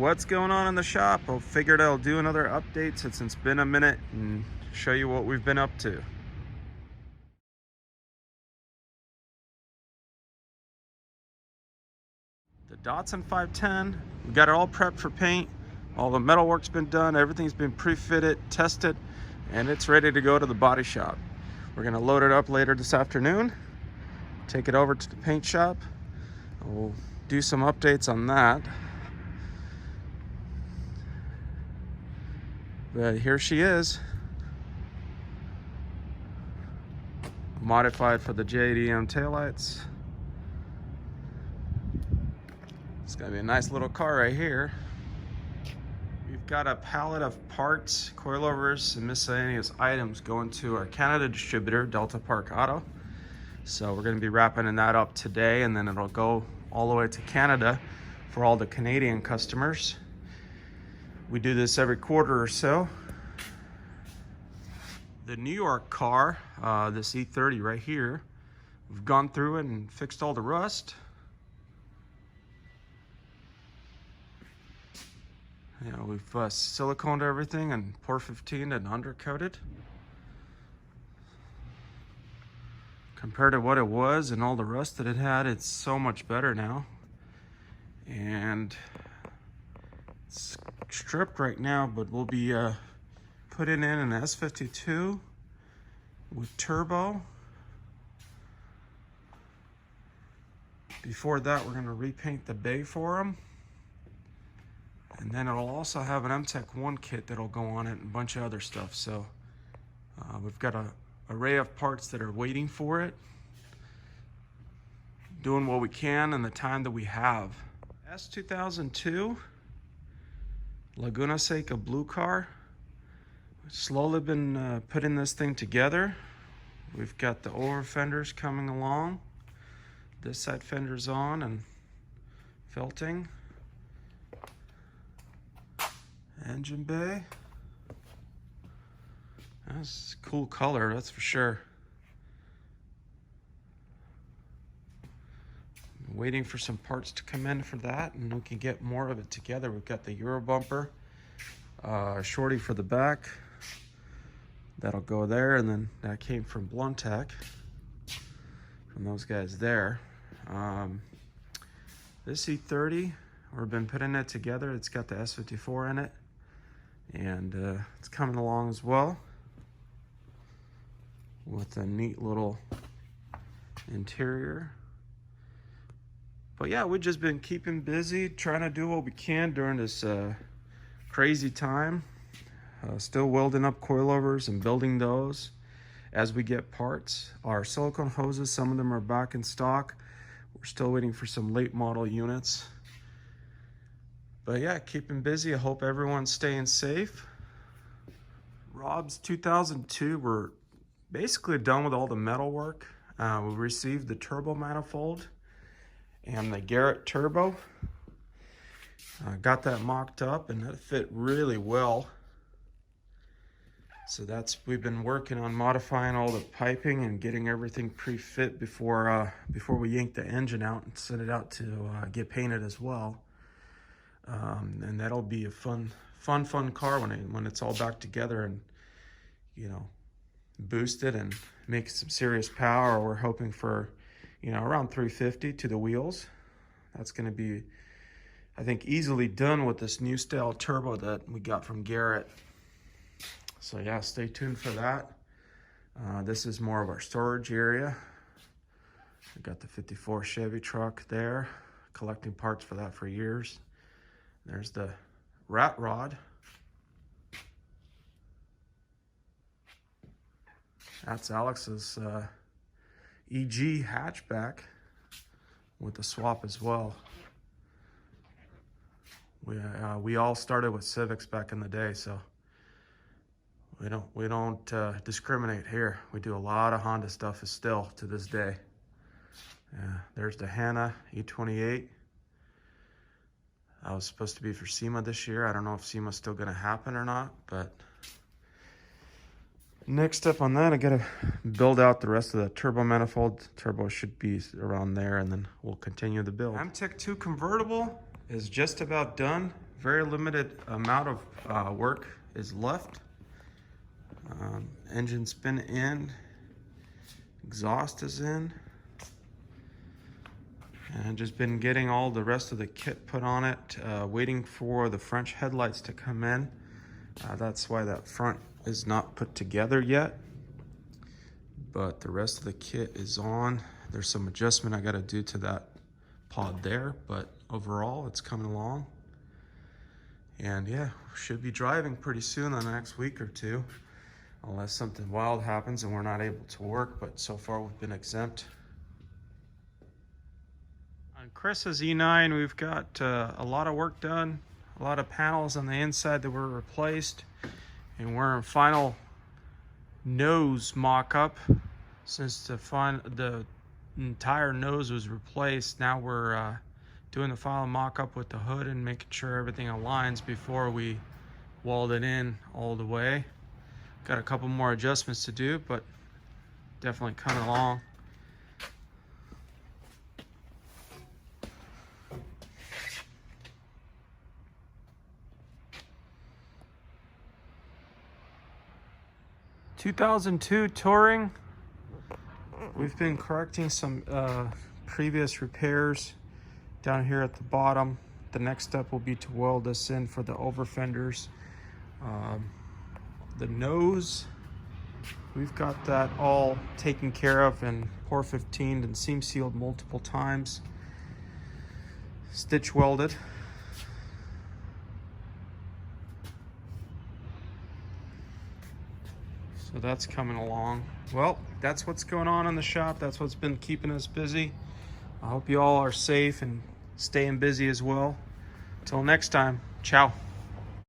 what's going on in the shop. I figured I'll do another update since it's been a minute and show you what we've been up to. The Datsun 510, we got it all prepped for paint. All the metal work's been done, everything's been pre-fitted, tested, and it's ready to go to the body shop. We're gonna load it up later this afternoon, take it over to the paint shop. We'll do some updates on that. But here she is, modified for the JDM taillights. It's gonna be a nice little car right here. We've got a pallet of parts, coilovers, and miscellaneous items going to our Canada distributor, Delta Park Auto. So we're gonna be wrapping that up today, and then it'll go all the way to Canada for all the Canadian customers. We do this every quarter or so. The New York car, this E30 right here, we've gone through it and fixed all the rust. You know, we've siliconed everything and pour 15 and undercoated. Compared to what it was and all the rust that it had, it's so much better now. And it's stripped right now, but we'll be putting in an S52 with turbo. Before that, we're gonna repaint the bay for them. And then it'll also have an MTech 1 kit that'll go on it and a bunch of other stuff. So we've got an array of parts that are waiting for it. Doing what we can in the time that we have. S2002 Laguna Seca blue car. We've slowly been putting this thing together. We've got the over fenders coming along. This side fender's on and felting. Engine bay. That's a cool color, that's for sure. Waiting for some parts to come in for that, and we can get more of it together. We've got the Euro bumper, shorty for the back. That'll go there, and then that came from Bluntech, from those guys there. This E30, we've been putting it together. It's got the S54 in it, and it's coming along as well with a neat little interior. But yeah, we've just been keeping busy, trying to do what we can during this crazy time. Still welding up coilovers and building those as we get parts. Our silicone hoses, some of them are back in stock. We're still waiting for some late model units. But yeah, keeping busy. I hope everyone's staying safe. Rob's 2002, we're basically done with all the metal work. We received the turbo manifold and the Garrett turbo. Got that mocked up and that fit really well. So we've been working on modifying all the piping and getting everything pre-fit before we yank the engine out and send it out to get painted as well. And that'll be a fun car when it's all back together and, you know, boosted and make some serious power. We're hoping for, you know, around 350 to the wheels. That's going to be, I think, easily done with this new style turbo that we got from Garrett. So yeah, stay tuned for that. This is more of our storage area. We got the 54 Chevy truck there, collecting parts for that for years. There's the rat rod. That's Alex's EG hatchback with the swap as well. We all started with Civics back in the day, so we don't discriminate here. We do a lot of Honda stuff still to this day. Yeah, there's the Hannah E28. I was supposed to be for SEMA this year. I don't know if SEMA's still gonna happen or not, but next up on that, I gotta build out the rest of the turbo manifold. Turbo should be around there, and then we'll continue the build. MTech 2 convertible is just about done. very limited amount of work is left. Engine's been in, exhaust is in, and just been getting all the rest of the kit put on it, waiting for the French headlights to come in. That's why that front is not put together yet, but the rest of the kit is on. There's some adjustment I got to do to that pod there, but overall it's coming along. And yeah, should be driving pretty soon in the next week or two, unless something wild happens and we're not able to work, but so far we've been exempt. On Chris's E9, we've got a lot of work done, a lot of panels on the inside that were replaced, and we're in final nose mock-up. Since the entire nose was replaced, now we're doing the final mock-up with the hood and making sure everything aligns before we weld it in all the way. Got a couple more adjustments to do, but definitely coming along. (2002) Touring. We've been correcting some previous repairs down here at the bottom. The next step will be to weld this in for the over fenders. The nose, we've got that all taken care of and pour 15'd and seam sealed multiple times. Stitch welded. So that's coming along. Well, that's what's going on in the shop. That's what's been keeping us busy. I hope you all are safe and staying busy as well. Till next time, ciao.